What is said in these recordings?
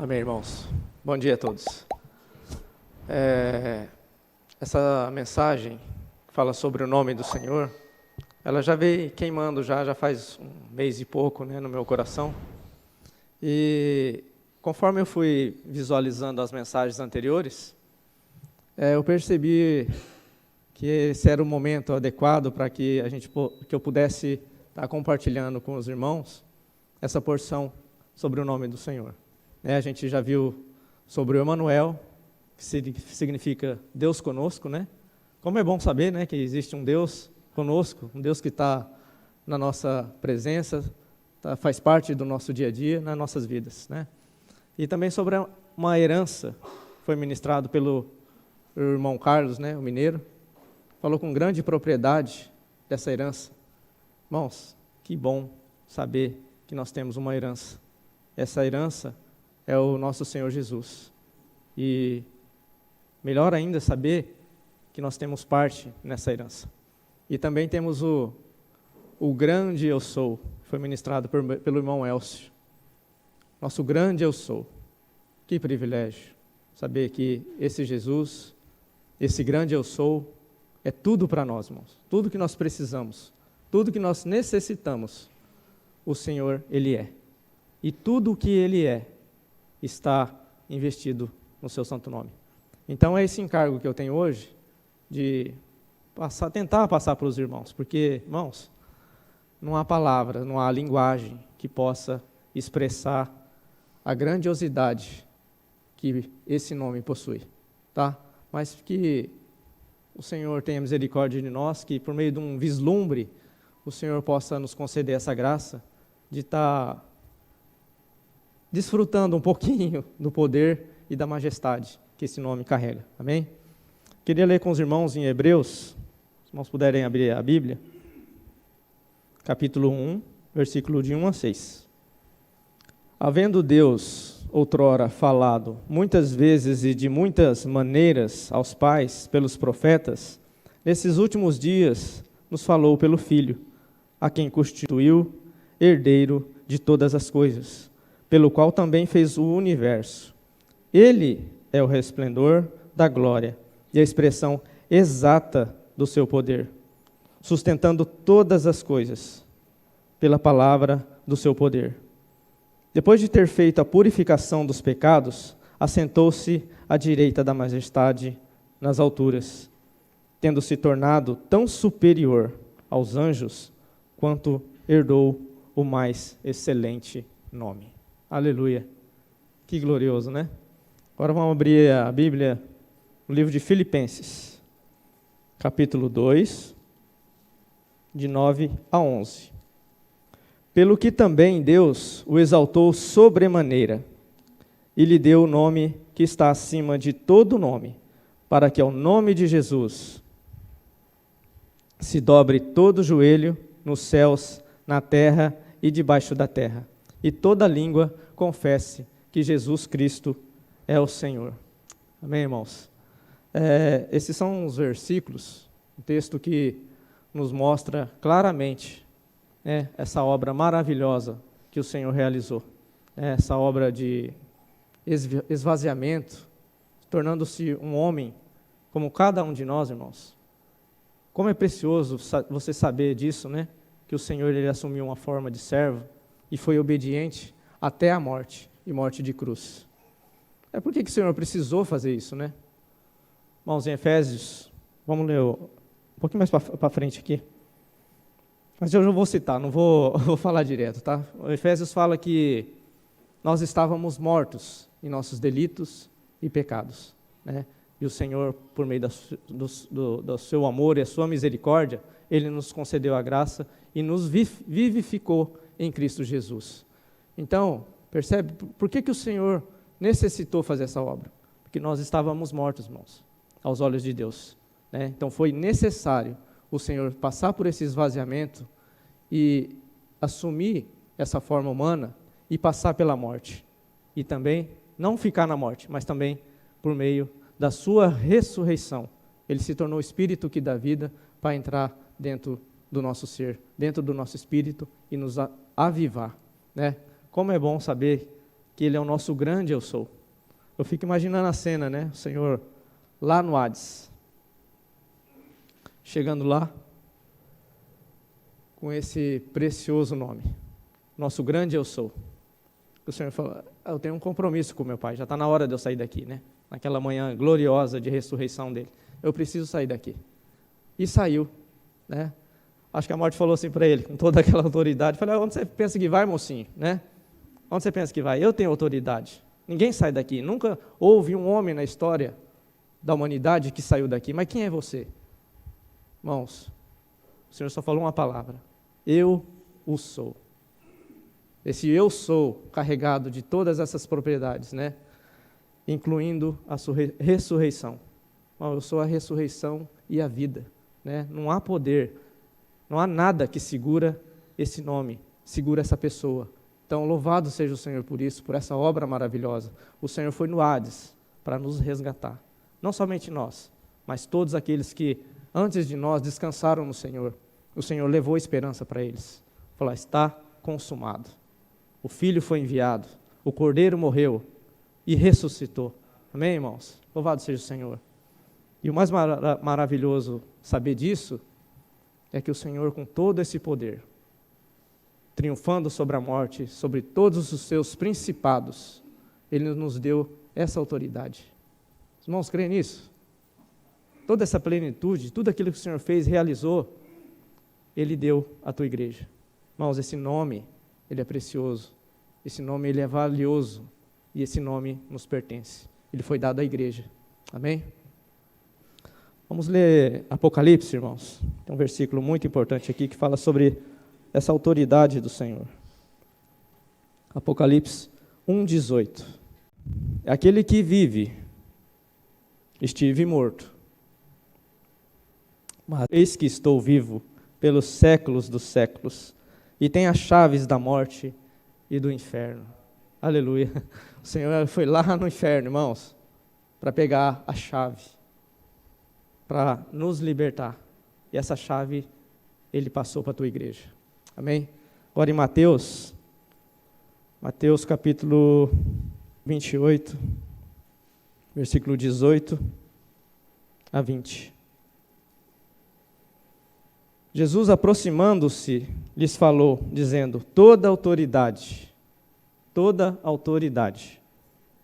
Amém, irmãos. Bom dia a todos. Essa mensagem que fala sobre o nome do Senhor, ela já veio queimando já faz um mês e pouco, né, no meu coração. E conforme eu fui visualizando as mensagens anteriores, eu percebi que esse era o momento adequado para que eu pudesse estar compartilhando com os irmãos essa porção sobre o nome do Senhor. A gente já viu sobre o Emanuel, que significa Deus conosco, né? Como é bom saber, né, que existe um Deus conosco, um Deus que está na nossa presença, faz parte do nosso dia a dia, nas nossas vidas, né? E também sobre uma herança, foi ministrado pelo irmão Carlos, né, o mineiro, falou com grande propriedade dessa herança. Irmãos, que bom saber que nós temos uma herança. Essa herança é o nosso Senhor Jesus. E melhor ainda saber que nós temos parte nessa herança. E também temos o grande eu sou, que foi ministrado pelo irmão Elcio. Nosso grande eu sou. Que privilégio saber que esse Jesus, esse grande eu sou, é tudo para nós, irmãos. Tudo que nós precisamos, tudo que nós necessitamos, o Senhor, Ele é. E tudo o que Ele é, está investido no seu santo nome. Então é esse encargo que eu tenho hoje, de tentar passar para os irmãos, porque, irmãos, não há palavra, não há linguagem que possa expressar a grandiosidade que esse nome possui, tá? Mas que o Senhor tenha misericórdia de nós, que por meio de um vislumbre, o Senhor possa nos conceder essa graça de estar desfrutando um pouquinho do poder e da majestade que esse nome carrega. Amém? Queria ler com os irmãos em Hebreus, se os irmãos puderem abrir a Bíblia, capítulo 1, versículo de 1 a 6. Havendo Deus, outrora, falado muitas vezes e de muitas maneiras aos pais pelos profetas, nesses últimos dias nos falou pelo Filho, a quem constituiu herdeiro de todas as coisas, pelo qual também fez o universo. Ele é o resplendor da glória e a expressão exata do seu poder, sustentando todas as coisas pela palavra do seu poder. Depois de ter feito a purificação dos pecados, assentou-se à direita da majestade nas alturas, tendo se tornado tão superior aos anjos, quanto herdou o mais excelente nome. Aleluia. Que glorioso, né? Agora vamos abrir a Bíblia no livro de Filipenses, capítulo 2, de 9 a 11. Pelo que também Deus o exaltou sobremaneira, e lhe deu o nome que está acima de todo nome, para que ao nome de Jesus se dobre todo joelho nos céus, na terra e debaixo da terra, e toda língua confesse que Jesus Cristo é o Senhor. Amém, irmãos? Esses são os versículos, um texto que nos mostra claramente essa obra maravilhosa que o Senhor realizou. Essa obra de esvaziamento, tornando-se um homem como cada um de nós, irmãos. Como é precioso você saber disso, né? Que o Senhor ele assumiu uma forma de servo e foi obediente até a morte, e morte de cruz. Por que o Senhor precisou fazer isso, né? Irmãos, em Efésios, vamos ler um pouquinho mais para frente aqui. Mas eu já vou citar, não vou falar direto, tá? O Efésios fala que nós estávamos mortos em nossos delitos e pecados, né? E o Senhor, por meio do seu amor e a sua misericórdia, Ele nos concedeu a graça e nos vivificou em Cristo Jesus. Então, percebe? Por que o Senhor necessitou fazer essa obra? Porque nós estávamos mortos, irmãos, aos olhos de Deus, né? Então foi necessário o Senhor passar por esse esvaziamento e assumir essa forma humana e passar pela morte. E também não ficar na morte, mas também por meio da sua ressurreição. Ele se tornou o Espírito que dá vida para entrar dentro do nosso ser, dentro do nosso espírito e nos avivar, né? Como é bom saber que Ele é o nosso grande eu sou. Eu fico imaginando a cena, né? O Senhor lá no Hades, chegando lá com esse precioso nome, nosso grande eu sou. O Senhor falou, eu tenho um compromisso com meu Pai, já está na hora de eu sair daqui, né? Naquela manhã gloriosa de ressurreição dele. Eu preciso sair daqui. E saiu, né? Acho que a morte falou assim para ele, com toda aquela autoridade, falou, onde você pensa que vai, mocinho, né? Onde você pensa que vai? Eu tenho autoridade. Ninguém sai daqui. Nunca houve um homem na história da humanidade que saiu daqui. Mas quem é você? Irmãos, o Senhor só falou uma palavra. Eu o sou. Esse eu sou carregado de todas essas propriedades, né? Incluindo a ressurreição. Eu sou a ressurreição e a vida, né? Não há poder, não há nada que segura esse nome, segura essa pessoa. Então, louvado seja o Senhor por isso, por essa obra maravilhosa. O Senhor foi no Hades para nos resgatar. Não somente nós, mas todos aqueles que, antes de nós, descansaram no Senhor. O Senhor levou esperança para eles. Falou, está consumado. O Filho foi enviado, o Cordeiro morreu e ressuscitou. Amém, irmãos? Louvado seja o Senhor. E o mais maravilhoso saber disso é que o Senhor, com todo esse poder, triunfando sobre a morte, sobre todos os seus principados, Ele nos deu essa autoridade. Os irmãos, creem nisso? Toda essa plenitude, tudo aquilo que o Senhor fez, realizou, Ele deu à tua igreja. Irmãos, esse nome, Ele é precioso, esse nome, Ele é valioso, e esse nome nos pertence. Ele foi dado à igreja. Amém? Vamos ler Apocalipse, irmãos. Tem um versículo muito importante aqui que fala sobre essa autoridade do Senhor. Apocalipse 1:18. Aquele que vive, estive morto, mas eis que estou vivo pelos séculos dos séculos, e tenho as chaves da morte e do inferno. Aleluia. O Senhor foi lá no inferno, irmãos, para pegar a chave, para nos libertar. E essa chave Ele passou para a tua igreja. Amém? Agora em Mateus capítulo 28, versículo 18 a 20. Jesus, aproximando-se, lhes falou, dizendo, toda autoridade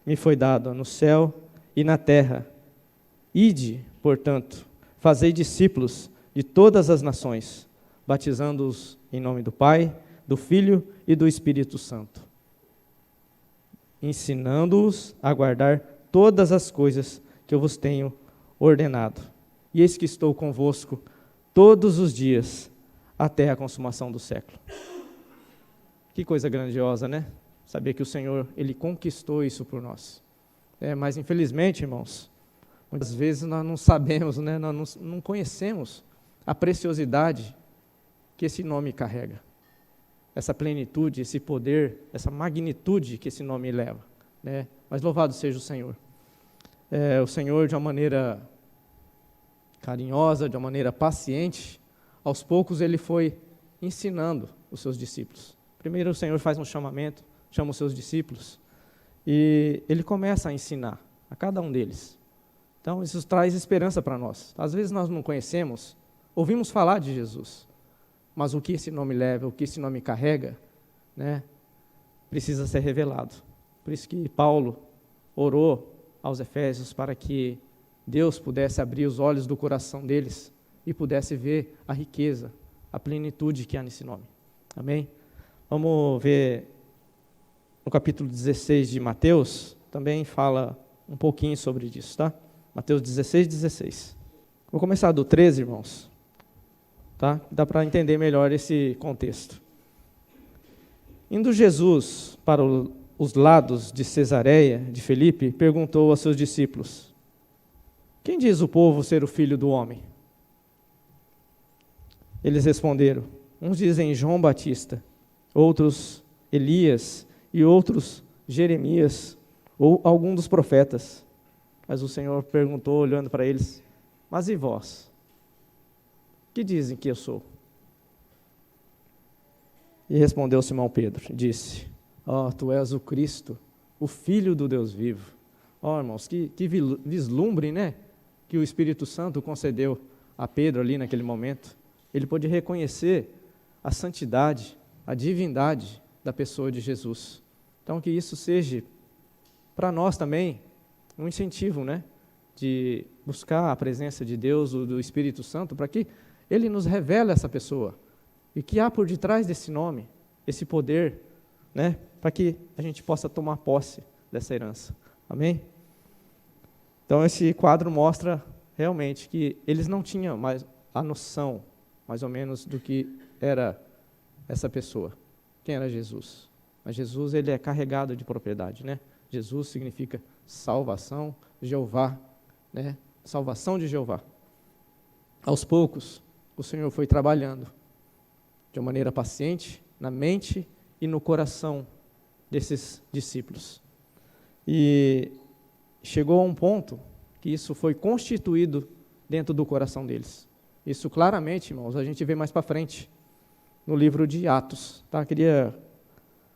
me foi dada no céu e na terra. Ide, portanto, fazei discípulos de todas as nações, batizando-os em nome do Pai, do Filho e do Espírito Santo, ensinando-os a guardar todas as coisas que eu vos tenho ordenado. E eis que estou convosco todos os dias, até a consumação do século. Que coisa grandiosa, né? Saber que o Senhor, Ele conquistou isso por nós. Mas infelizmente, irmãos, muitas vezes nós não sabemos, né? Nós não conhecemos a preciosidade que esse nome carrega. Essa plenitude, esse poder, essa magnitude que esse nome leva, né? Mas louvado seja o Senhor. O Senhor, de uma maneira carinhosa, de uma maneira paciente, aos poucos Ele foi ensinando os seus discípulos. Primeiro o Senhor faz um chamamento, chama os seus discípulos, e Ele começa a ensinar a cada um deles. Então isso traz esperança para nós. Às vezes nós não conhecemos, ouvimos falar de Jesus, mas o que esse nome leva, o que esse nome carrega, né, precisa ser revelado. Por isso que Paulo orou aos Efésios para que Deus pudesse abrir os olhos do coração deles e pudesse ver a riqueza, a plenitude que há nesse nome. Amém? Vamos ver no capítulo 16 de Mateus, também fala um pouquinho sobre isso, tá? Mateus 16. Vou começar do 13, irmãos, tá? Dá para entender melhor esse contexto. Indo Jesus para os lados de Cesareia de Filipe, perguntou aos seus discípulos, quem diz o povo ser o Filho do Homem? Eles responderam, uns dizem João Batista, outros Elias e outros Jeremias ou algum dos profetas. Mas o Senhor perguntou, olhando para eles, mas e vós? Que dizem que eu sou? E respondeu Simão Pedro, disse, tu és o Cristo, o Filho do Deus vivo. Ó, irmãos, que vislumbre, né? Que o Espírito Santo concedeu a Pedro ali naquele momento. Ele pôde reconhecer a santidade, a divindade da pessoa de Jesus. Então, que isso seja para nós também um incentivo, né? De buscar a presença de Deus, do Espírito Santo, para que Ele nos revele essa pessoa. E que há por detrás desse nome, esse poder, né? Para que a gente possa tomar posse dessa herança. Amém? Então, esse quadro mostra realmente que eles não tinham mais a noção, mais ou menos, do que era essa pessoa. Quem era Jesus? Mas Jesus, ele é carregado de propriedade, né? Jesus significa salvação, Jeová, né? Salvação de Jeová. Aos poucos, o Senhor foi trabalhando de uma maneira paciente na mente e no coração desses discípulos. E chegou a um ponto que isso foi constituído dentro do coração deles. Isso claramente, irmãos, a gente vê mais para frente no livro de Atos. Tá? Queria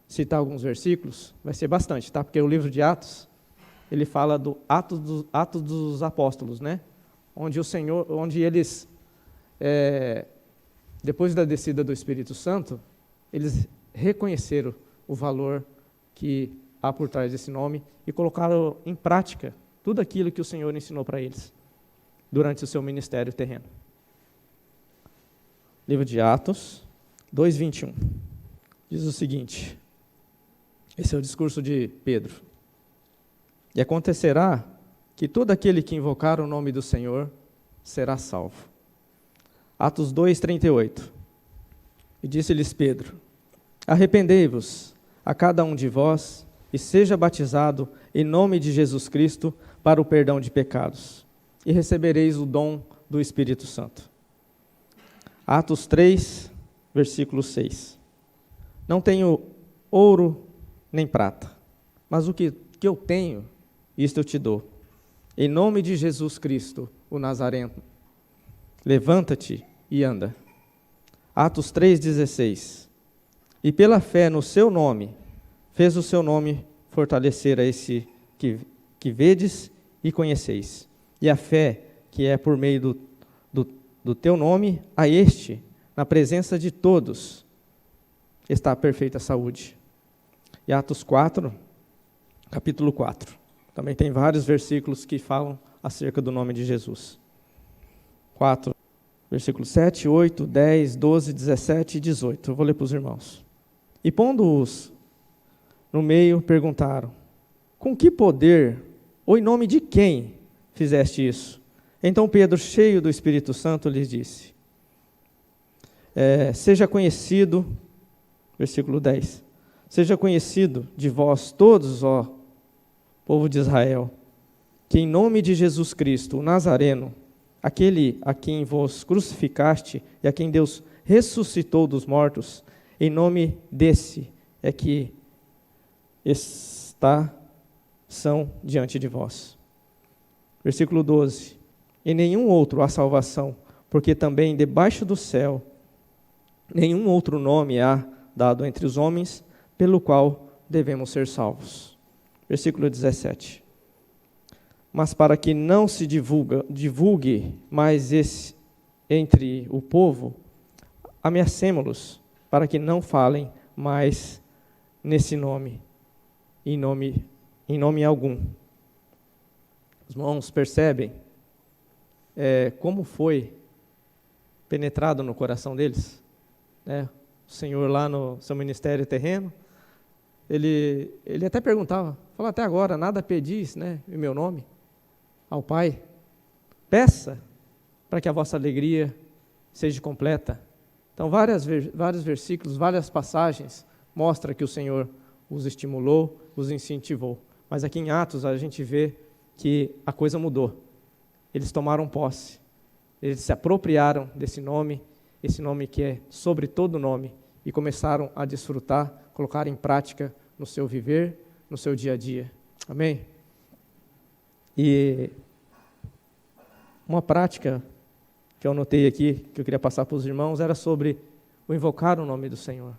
citar alguns versículos, vai ser bastante, tá? Porque o livro de Atos, ele fala do Atos dos Apóstolos, né? Onde eles, depois da descida do Espírito Santo, eles reconheceram o valor que há por trás desse nome e colocaram em prática tudo aquilo que o Senhor ensinou para eles durante o seu ministério terreno. Livro de Atos 2:21 diz o seguinte, esse é o discurso de Pedro. E acontecerá que todo aquele que invocar o nome do Senhor será salvo. Atos 2:38. E disse-lhes Pedro, arrependei-vos a cada um de vós e seja batizado em nome de Jesus Cristo para o perdão de pecados, e recebereis o dom do Espírito Santo. Atos 3, versículo 6. Não tenho ouro nem prata, mas o que eu tenho, isto eu te dou. Em nome de Jesus Cristo, o Nazareno, levanta-te e anda. Atos 3,16. E pela fé no seu nome, fez o seu nome fortalecer a esse que vedes e conheceis. E a fé que é por meio do teu nome, a este, na presença de todos, está a perfeita saúde. E Atos 4, capítulo 4. Também tem vários versículos que falam acerca do nome de Jesus. 4, versículos 7, 8, 10, 12, 17 e 18. Eu vou ler para os irmãos. E pondo-os no meio, perguntaram, com que poder ou em nome de quem fizeste isso? Então Pedro, cheio do Espírito Santo, lhes disse, seja conhecido, versículo 10, seja conhecido de vós todos, ó povo de Israel, que em nome de Jesus Cristo, o Nazareno, aquele a quem vos crucificaste e a quem Deus ressuscitou dos mortos, em nome desse é que são diante de vós. Versículo 12. Em nenhum outro há salvação, porque também debaixo do céu nenhum outro nome há dado entre os homens, pelo qual devemos ser salvos. Versículo 17. Mas para que não se divulgue mais entre o povo, ameacemo-los, para que não falem mais nesse nome, em nome algum. Os irmãos percebem como foi penetrado no coração deles? O Senhor lá no seu ministério terreno, ele até perguntava, falou até agora, nada pedis, em meu nome, ao Pai, peça para que a vossa alegria seja completa. Então, vários versículos, várias passagens mostram que o Senhor os estimulou, os incentivou. Mas aqui em Atos a gente vê que a coisa mudou. Eles tomaram posse, eles se apropriaram desse nome, esse nome que é sobre todo nome, e começaram a desfrutar, colocar em prática no seu viver, no seu dia a dia. Amém? E uma prática que eu anotei aqui, que eu queria passar para os irmãos, era sobre o invocar o nome do Senhor.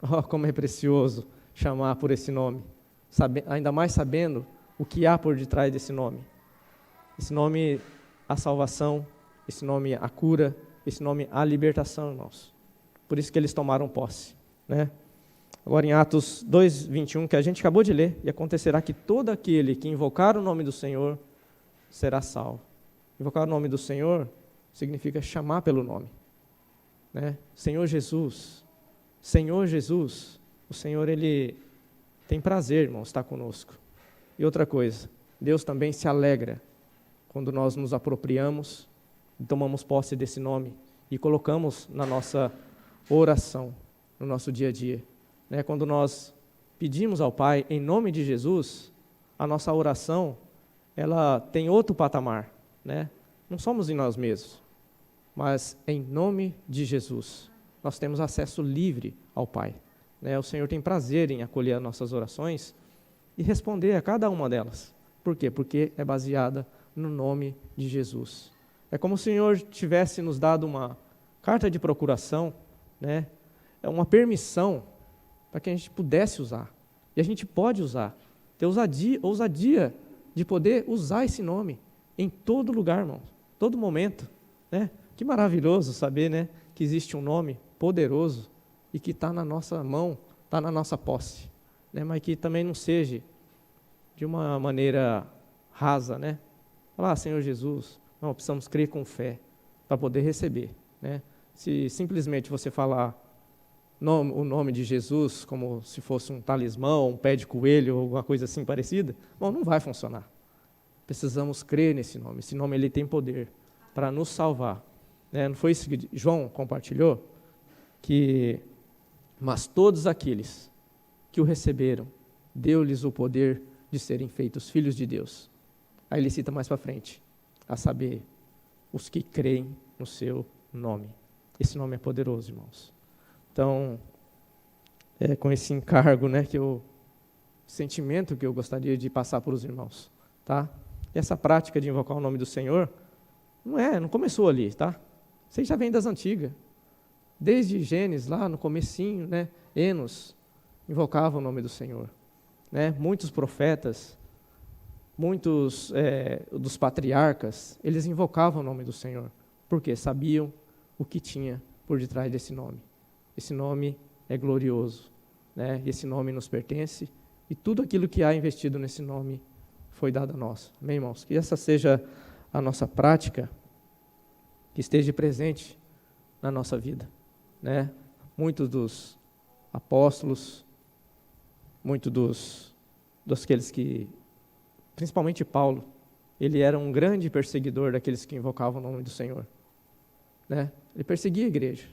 Oh, como é precioso chamar por esse nome. ainda mais sabendo o que há por detrás desse nome. Esse nome, a salvação, esse nome, a cura, esse nome, a libertação, irmãos. Por isso que eles tomaram posse, né? Agora em Atos 2:21, que a gente acabou de ler, e acontecerá que todo aquele que invocar o nome do Senhor será salvo. Invocar o nome do Senhor significa chamar pelo nome, né? Senhor Jesus, o Senhor, Ele tem prazer, irmãos, estar conosco. E outra coisa, Deus também se alegra quando nós nos apropriamos e tomamos posse desse nome e colocamos na nossa oração, no nosso dia a dia, né? Quando nós pedimos ao Pai em nome de Jesus, a nossa oração, ela tem outro patamar, né? Não somos em nós mesmos, mas em nome de Jesus. Nós temos acesso livre ao Pai, né? O Senhor tem prazer em acolher as nossas orações e responder a cada uma delas. Por quê? Porque é baseada no nome de Jesus. É como se o Senhor tivesse nos dado uma carta de procuração, né? É uma permissão para que a gente pudesse usar. E a gente pode usar. Ter ousadia de poder usar esse nome em todo lugar, irmão. Todo momento, né? Que maravilhoso saber, né, que existe um nome poderoso e que está na nossa mão, está na nossa posse, né? Mas que também não seja de uma maneira rasa, né? Falar, Senhor Jesus, não, precisamos crer com fé para poder receber, né? Se simplesmente você falar o nome de Jesus como se fosse um talismã, um pé de coelho ou alguma coisa assim parecida, bom, não vai funcionar. Precisamos crer nesse nome. Esse nome, ele tem poder para nos salvar, né? Não foi isso que João compartilhou? Mas todos aqueles que o receberam, deu-lhes o poder de serem feitos filhos de Deus. Aí ele cita mais para frente, a saber, os que creem no seu nome. Esse nome é poderoso, irmãos. Então, com esse encargo, né, sentimento que eu gostaria de passar para os irmãos, tá? E essa prática de invocar o nome do Senhor, não começou ali, tá? Isso aí já vem das antigas. Desde Gênesis, lá no comecinho, né, Enos invocava o nome do Senhor, né? Muitos profetas, muitos dos patriarcas, eles invocavam o nome do Senhor, porque sabiam o que tinha por detrás desse nome. Esse nome é glorioso, né? E esse nome nos pertence, e tudo aquilo que há investido nesse nome foi dado a nós. Amém, irmãos? Que essa seja a nossa prática, que esteja presente na nossa vida, né? Muitos dos apóstolos, muitos daqueles que, principalmente Paulo, ele era um grande perseguidor daqueles que invocavam o nome do Senhor, né? Ele perseguia a igreja.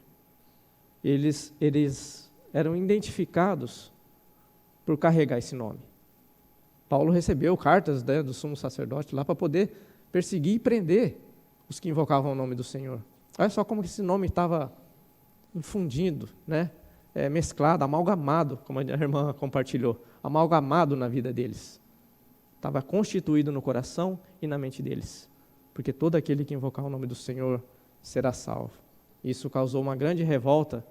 Eles eram identificados por carregar esse nome. Paulo recebeu cartas, né, do sumo sacerdote lá para poder perseguir e prender os que invocavam o nome do Senhor. Olha só como esse nome estava infundido, né, mesclado, amalgamado, como a irmã compartilhou, amalgamado na vida deles. Estava constituído no coração e na mente deles, porque todo aquele que invocar o nome do Senhor será salvo. Isso causou uma grande revolta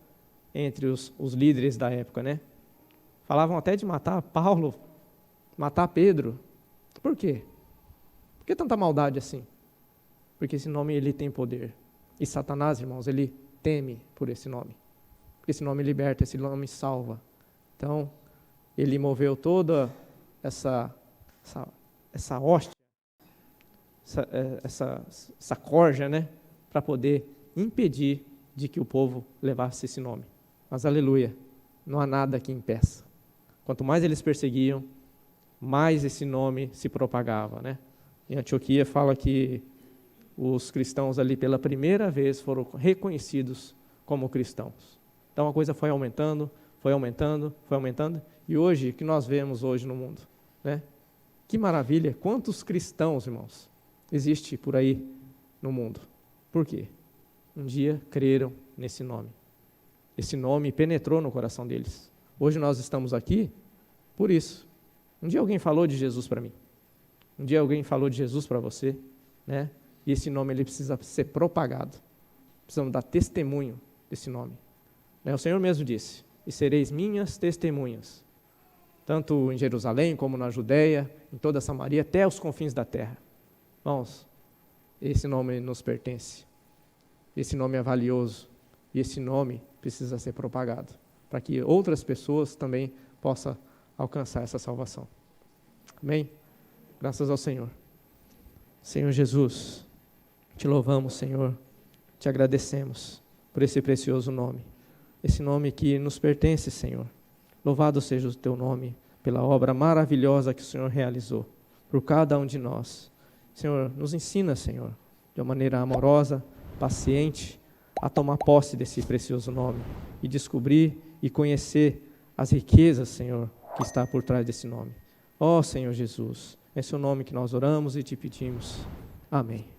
entre os líderes da época, né? Falavam até de matar Paulo, matar Pedro. Por quê? Por que tanta maldade assim? Porque esse nome, ele tem poder. E Satanás, irmãos, ele teme por esse nome. Porque esse nome liberta, esse nome salva. Então, ele moveu toda essa hóstia, essa corja, né? Para poder impedir de que o povo levasse esse nome. Mas, aleluia, não há nada que impeça. Quanto mais eles perseguiam, mais esse nome se propagava, né? Em Antioquia fala que os cristãos ali pela primeira vez foram reconhecidos como cristãos. Então a coisa foi aumentando, e hoje, o que nós vemos hoje no mundo, né? Que maravilha, quantos cristãos, irmãos, existe por aí no mundo. Por quê? Um dia creram nesse nome. Esse nome penetrou no coração deles. Hoje nós estamos aqui por isso. Um dia alguém falou de Jesus para mim. Um dia alguém falou de Jesus para você, né? E esse nome, ele precisa ser propagado. Precisamos dar testemunho desse nome. O Senhor mesmo disse, e sereis minhas testemunhas tanto em Jerusalém como na Judéia, em toda a Samaria, até os confins da terra. Irmãos, esse nome nos pertence, esse nome é valioso, e esse nome precisa ser propagado, para que outras pessoas também possam alcançar essa salvação. Amém? Graças ao Senhor. Senhor Jesus, te louvamos, Senhor, te agradecemos por esse precioso nome, esse nome que nos pertence, Senhor. Louvado seja o teu nome pela obra maravilhosa que o Senhor realizou por cada um de nós. Senhor, nos ensina, Senhor, de uma maneira amorosa, paciente, a tomar posse desse precioso nome e descobrir e conhecer as riquezas, Senhor, que está por trás desse nome. Ó Senhor Jesus, é seu nome que nós oramos e te pedimos. Amém.